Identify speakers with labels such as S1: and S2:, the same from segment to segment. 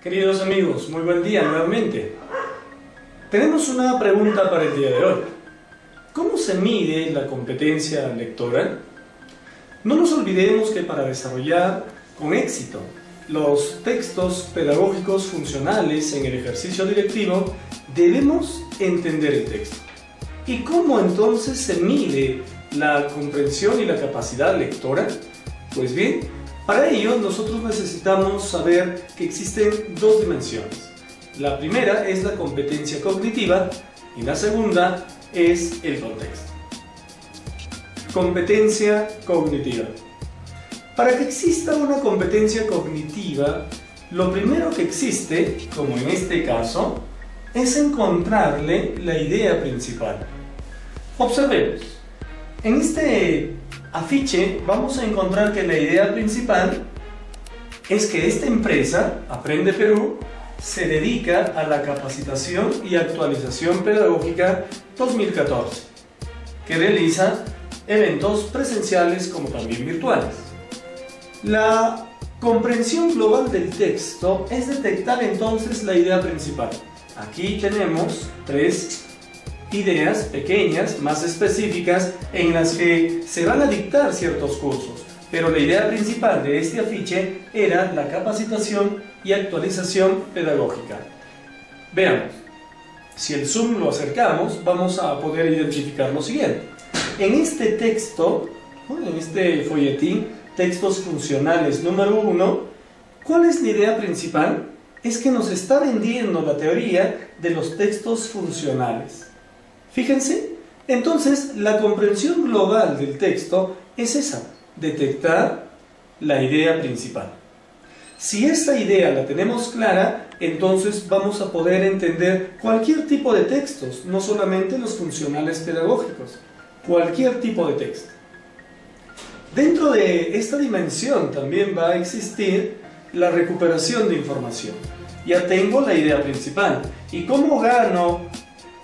S1: Queridos amigos, muy buen día nuevamente. Tenemos una pregunta para el día de hoy. ¿Cómo se mide la competencia lectora? No nos olvidemos que para desarrollar con éxito los textos pedagógicos funcionales en el ejercicio directivo, debemos entender el texto. ¿Y cómo entonces se mide la comprensión y la capacidad lectora? Pues bien, para ello nosotros necesitamos saber que existen dos dimensiones. La primera es la competencia cognitiva y la segunda es el contexto. Competencia cognitiva. Para que exista una competencia cognitiva, lo primero que existe, como en este caso, es encontrarle la idea principal. Observemos. En este afiche vamos a encontrar que la idea principal es que esta empresa, Aprende Perú, se dedica a la capacitación y actualización pedagógica 2014, que realiza eventos presenciales como también virtuales. La comprensión global del texto es detectar entonces la idea principal. Aquí tenemos tres ideas pequeñas, más específicas, en las que se van a dictar ciertos cursos, pero la idea principal de este afiche era la capacitación y actualización pedagógica. Veamos, si el zoom lo acercamos, vamos a poder identificar lo siguiente. En este texto, en este folletín, Textos Funcionales número 1, ¿cuál es la idea principal? Es que nos está vendiendo la teoría de los textos funcionales. Fíjense, entonces la comprensión global del texto es esa, detectar la idea principal. Si esa idea la tenemos clara, entonces vamos a poder entender cualquier tipo de textos, no solamente los funcionales pedagógicos, cualquier tipo de texto. Dentro de esta dimensión también va a existir la recuperación de información. Ya tengo la idea principal. ¿Y cómo gano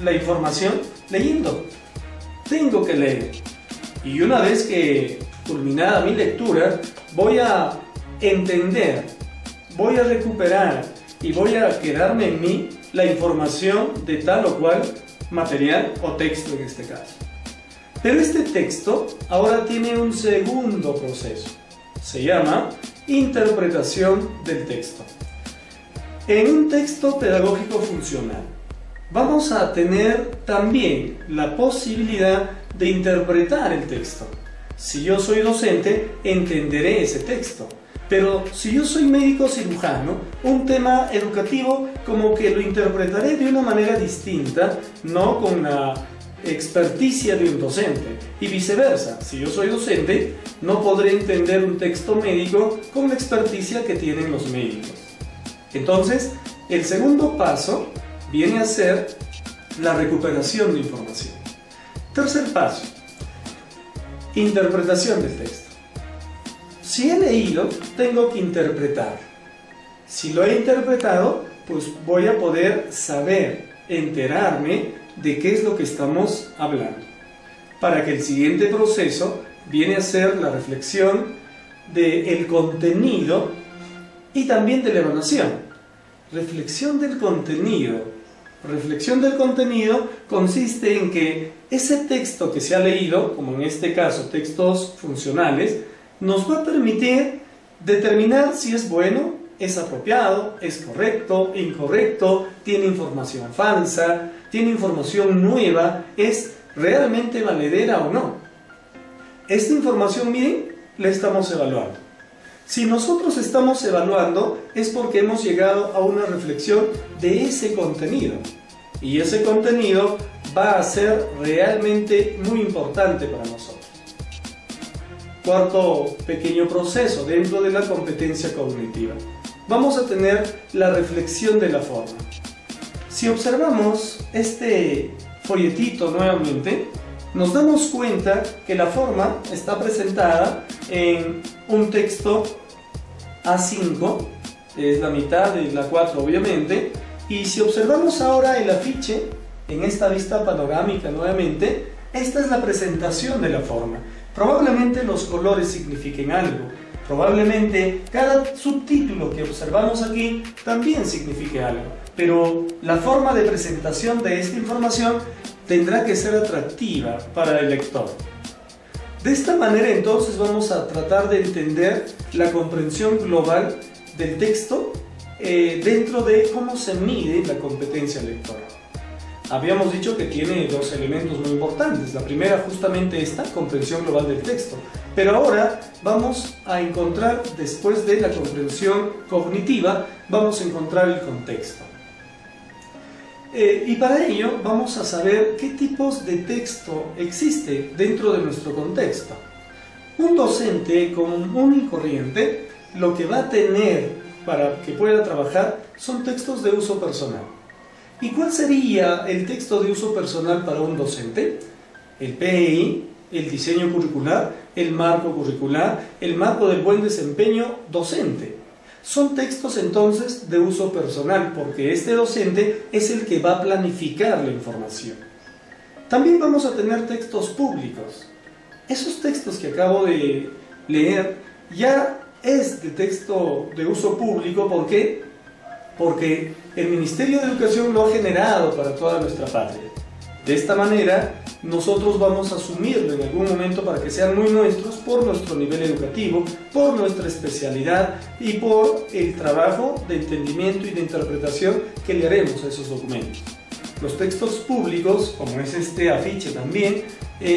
S1: la información? Leyendo. Tengo que leer. Y una vez que culminada mi lectura, voy a entender, voy a recuperar y voy a quedarme en mí la información de tal o cual material o texto en este caso. Pero este texto ahora tiene un segundo proceso. Se llama interpretación del texto. En un texto pedagógico funcional, vamos a tener también la posibilidad de interpretar el texto. Si yo soy docente, entenderé ese texto. Pero si yo soy médico cirujano, un tema educativo como que lo interpretaré de una manera distinta, no con la experticia de un docente, y viceversa. Si yo soy docente, no podré entender un texto médico con la experticia que tienen los médicos. Entonces, el segundo paso viene a ser la recuperación de información. Tercer paso, interpretación del texto. Si he leído, tengo que interpretar. Si lo he interpretado, pues voy a poder saber, enterarme de qué es lo que estamos hablando, para que el siguiente proceso viene a ser la reflexión del contenido y también de la evaluación. Reflexión del contenido. Reflexión del contenido consiste en que ese texto que se ha leído, como en este caso textos funcionales, nos va a permitir determinar si es bueno, es apropiado, es correcto, incorrecto, tiene información falsa, tiene información nueva, es realmente valedera o no. Esta información, miren, la estamos evaluando. Si nosotros estamos evaluando es porque hemos llegado a una reflexión de ese contenido. Y ese contenido va a ser realmente muy importante para nosotros. Cuarto pequeño proceso dentro de la competencia cognitiva. Vamos a tener la reflexión de la forma. Si observamos este folletito nuevamente, nos damos cuenta que la forma está presentada en un texto A5, es la mitad de la 4 obviamente, y si observamos ahora el afiche, en esta vista panorámica nuevamente, esta es la presentación de la forma. Probablemente los colores signifiquen algo, Probablemente cada subtítulo que observamos aquí también signifique algo, pero la forma de presentación de esta información tendrá que ser atractiva para el lector. De esta manera entonces vamos a tratar de entender la comprensión global del texto dentro de cómo se mide la competencia lectora. Habíamos dicho que tiene dos elementos muy importantes. La primera justamente esta, comprensión global del texto. Pero ahora vamos a encontrar, después de la comprensión cognitiva, vamos a encontrar el contexto. Y para ello vamos a saber qué tipos de texto existe dentro de nuestro contexto. Un docente común y corriente lo que va a tener para que pueda trabajar son textos de uso personal. ¿Y cuál sería el texto de uso personal para un docente? El PEI, el diseño curricular, el marco curricular, el marco del buen desempeño docente. Son textos entonces de uso personal, porque este docente es el que va a planificar la información. También vamos a tener textos públicos. Esos textos que acabo de leer ya es de texto de uso público. ¿Por qué? Porque el Ministerio de Educación lo ha generado para toda nuestra patria. De esta manera, nosotros vamos a asumirlo en algún momento para que sean muy nuestros por nuestro nivel educativo, por nuestra especialidad y por el trabajo de entendimiento y de interpretación que le haremos a esos documentos. Los textos públicos, como es este afiche también,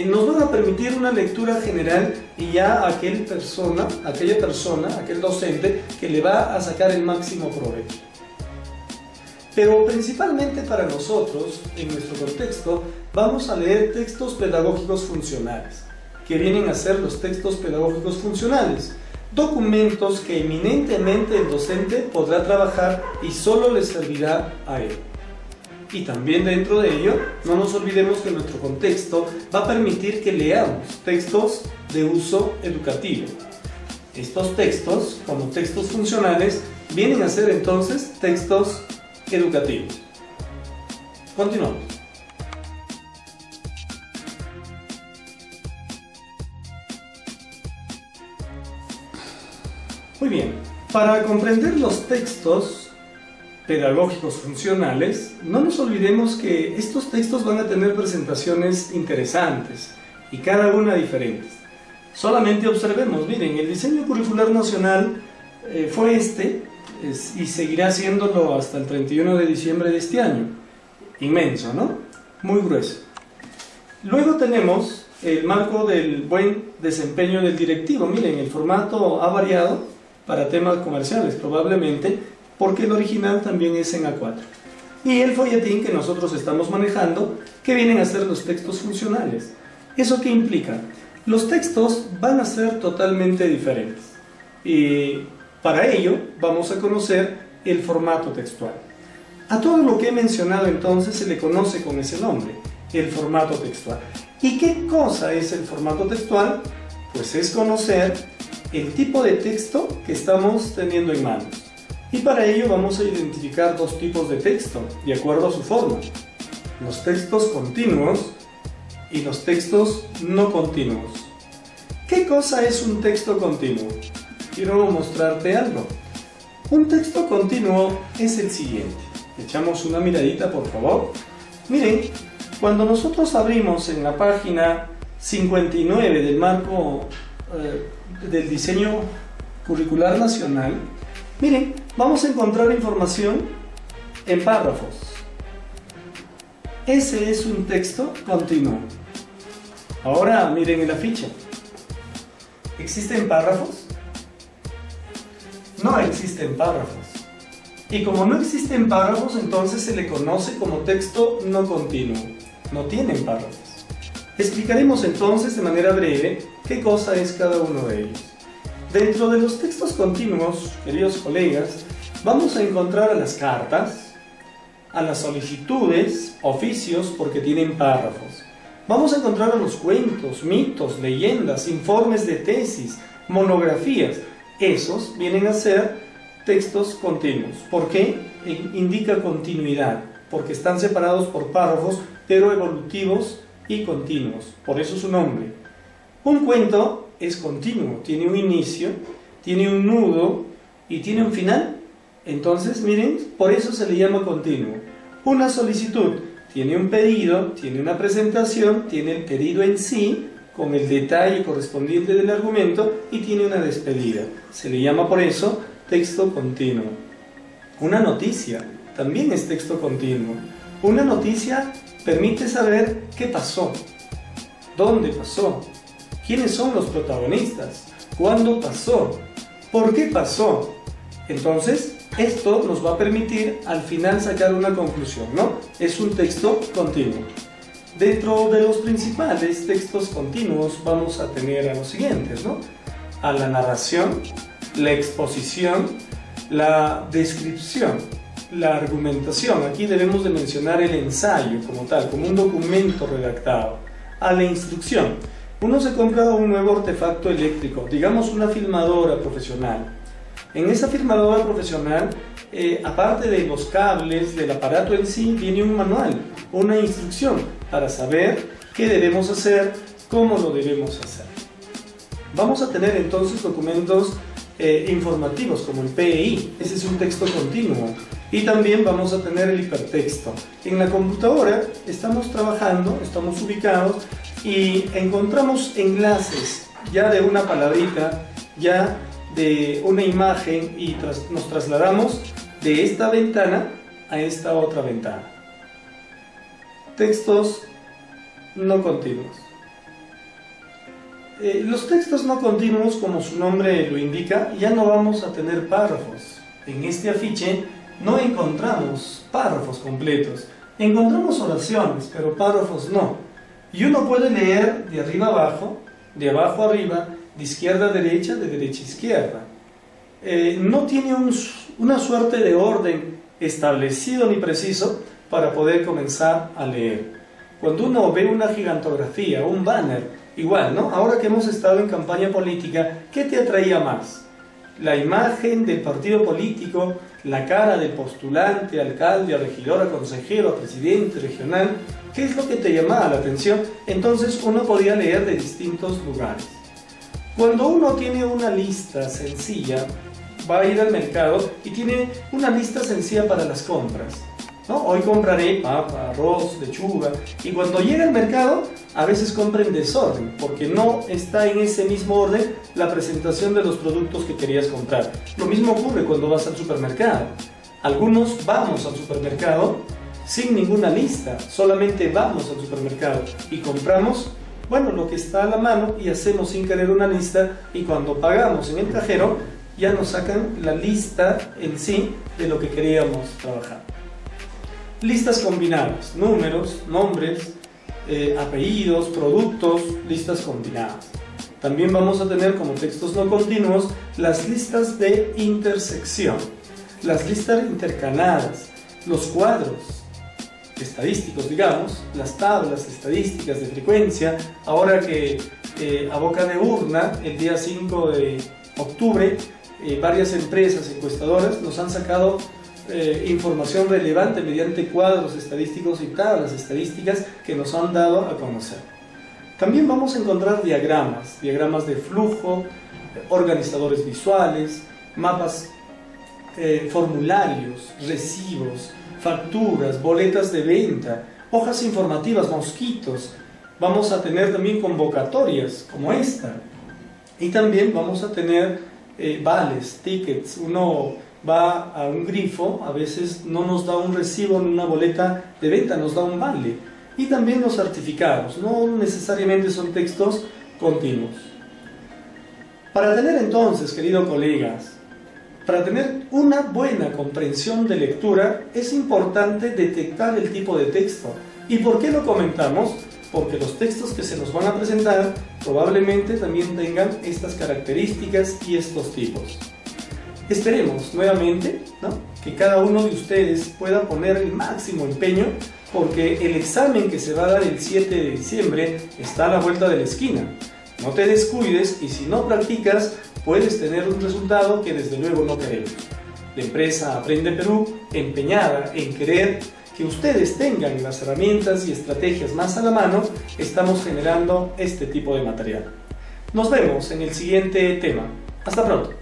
S1: nos van a permitir una lectura general y ya aquella persona, aquel docente que le va a sacar el máximo provecho. Pero principalmente para nosotros, en nuestro contexto, vamos a leer textos pedagógicos funcionales, que vienen a ser los textos pedagógicos funcionales, documentos que eminentemente el docente podrá trabajar y solo le servirá a él. Y también dentro de ello, no nos olvidemos que nuestro contexto va a permitir que leamos textos de uso educativo. Estos textos, como textos funcionales, vienen a ser entonces textos educativos. Continuamos. Muy bien, para comprender los textos pedagógicos funcionales, no nos olvidemos que estos textos van a tener presentaciones interesantes y cada una diferentes. Solamente observemos, miren, el diseño curricular nacional fue y seguirá siéndolo hasta el 31 de diciembre de este año. Inmenso, ¿no? Muy grueso. Luego tenemos el marco del buen desempeño del directivo. Miren, el formato ha variado para temas comerciales, probablemente, porque el original también es en A4. Y el folletín que nosotros estamos manejando, que vienen a ser los textos funcionales. ¿Eso qué implica? Los textos van a ser totalmente diferentes. Y para ello vamos a conocer el formato textual. A todo lo que he mencionado entonces se le conoce con ese nombre, el formato textual. ¿Y qué cosa es el formato textual? Pues es conocer el tipo de texto que estamos teniendo en manos. Y para ello vamos a identificar dos tipos de texto, de acuerdo a su forma. Los textos continuos y los textos no continuos. ¿Qué cosa es un texto continuo? Quiero mostrarte algo. Un texto continuo es el siguiente. Echamos una miradita, por favor. Miren, cuando nosotros abrimos en la página 59 del marco del diseño curricular nacional, miren, vamos a encontrar información en párrafos. Ese es un texto continuo. Ahora miren en la ficha. ¿Existen párrafos? No existen párrafos. Y como no existen párrafos, entonces se le conoce como texto no continuo. No tienen párrafos. Explicaremos entonces de manera breve qué cosa es cada uno de ellos. Dentro de los textos continuos, queridos colegas, vamos a encontrar a las cartas, a las solicitudes, oficios, porque tienen párrafos. Vamos a encontrar a los cuentos, mitos, leyendas, informes de tesis, monografías. Esos vienen a ser textos continuos. ¿Por qué? Indica continuidad, porque están separados por párrafos, pero evolutivos y continuos. Por eso su nombre. Un cuento es continuo, tiene un inicio, tiene un nudo y tiene un final. Entonces, miren, por eso se le llama continuo. Una solicitud tiene un pedido, tiene una presentación, tiene el pedido en sí, con el detalle correspondiente del argumento, y tiene una despedida. Se le llama por eso texto continuo. Una noticia también es texto continuo. Una noticia permite saber qué pasó, dónde pasó, quiénes son los protagonistas, cuándo pasó, por qué pasó. Entonces, esto nos va a permitir al final sacar una conclusión, ¿no? Es un texto continuo. Dentro de los principales textos continuos vamos a tener a los siguientes, ¿no? A la narración, la exposición, la descripción, la argumentación. Aquí debemos de mencionar el ensayo como tal, como un documento redactado. A la instrucción. Uno se compra un nuevo artefacto eléctrico, digamos una filmadora profesional. En esa filmadora profesional, aparte de los cables, del aparato en sí, viene un manual, una instrucción para saber qué debemos hacer, cómo lo debemos hacer. Vamos a tener entonces documentos informativos como el PEI, ese es un texto continuo, y también vamos a tener el hipertexto. En la computadora estamos trabajando, estamos ubicados y encontramos enlaces ya de una palabrita, ya de una imagen, y nos trasladamos de esta ventana a esta otra ventana. Textos no continuos. Los textos no continuos, como su nombre lo indica, ya no vamos a tener párrafos. En este afiche no encontramos párrafos completos. Encontramos oraciones, pero párrafos no. Y uno puede leer de arriba a abajo, de abajo a arriba, de izquierda a derecha, de derecha a izquierda. No tiene una suerte de orden establecido ni preciso para poder comenzar a leer. Cuando uno ve una gigantografía, un banner, igual, ¿no? Ahora que hemos estado en campaña política, ¿qué te atraía más? La imagen del partido político, la cara del postulante, alcalde, a regidor, a consejero, a presidente regional. ¿Qué es lo que te llamaba la atención? Entonces uno podía leer de distintos lugares. Cuando uno tiene una lista sencilla, va a ir al mercado y tiene una lista sencilla para las compras, ¿no? Hoy compraré papa, arroz, lechuga, y cuando llega al mercado a veces compra en desorden porque no está en ese mismo orden la presentación de los productos que querías comprar. Lo mismo ocurre cuando vas al supermercado. Algunos vamos al supermercado sin ninguna lista, solamente vamos al supermercado y compramos, bueno, lo que está a la mano, y hacemos sin querer una lista, y cuando pagamos en el cajero ya nos sacan la lista en sí de lo que queríamos trabajar. Listas combinadas, números, nombres, apellidos, productos, listas combinadas. También vamos a tener como textos no continuos las listas de intersección, las listas intercaladas, los cuadros estadísticos, digamos, las tablas estadísticas de frecuencia. Ahora que a boca de urna, el día 5 de octubre, varias empresas encuestadoras nos han sacado información relevante mediante cuadros estadísticos y tablas estadísticas que nos han dado a conocer. También vamos a encontrar diagramas de flujo, organizadores visuales, mapas, formularios, recibos, facturas, boletas de venta, hojas informativas, mosquitos. Vamos a tener también convocatorias como esta, y también vamos a tener vales, tickets. Uno va a un grifo, a veces no nos da un recibo en una boleta de venta, nos da un vale. Y también los certificados, no necesariamente son textos continuos. Para tener entonces, queridos colegas, para tener una buena comprensión de lectura, es importante detectar el tipo de texto. ¿Y por qué lo comentamos? Porque los textos que se nos van a presentar probablemente también tengan estas características y estos tipos. Esperemos nuevamente, ¿no?, que cada uno de ustedes pueda poner el máximo empeño, porque el examen que se va a dar el 7 de diciembre está a la vuelta de la esquina. No te descuides, y si no practicas, puedes tener un resultado que desde luego no queremos. La empresa Aprende Perú, empeñada en querer que ustedes tengan las herramientas y estrategias más a la mano, estamos generando este tipo de material. Nos vemos en el siguiente tema. Hasta pronto.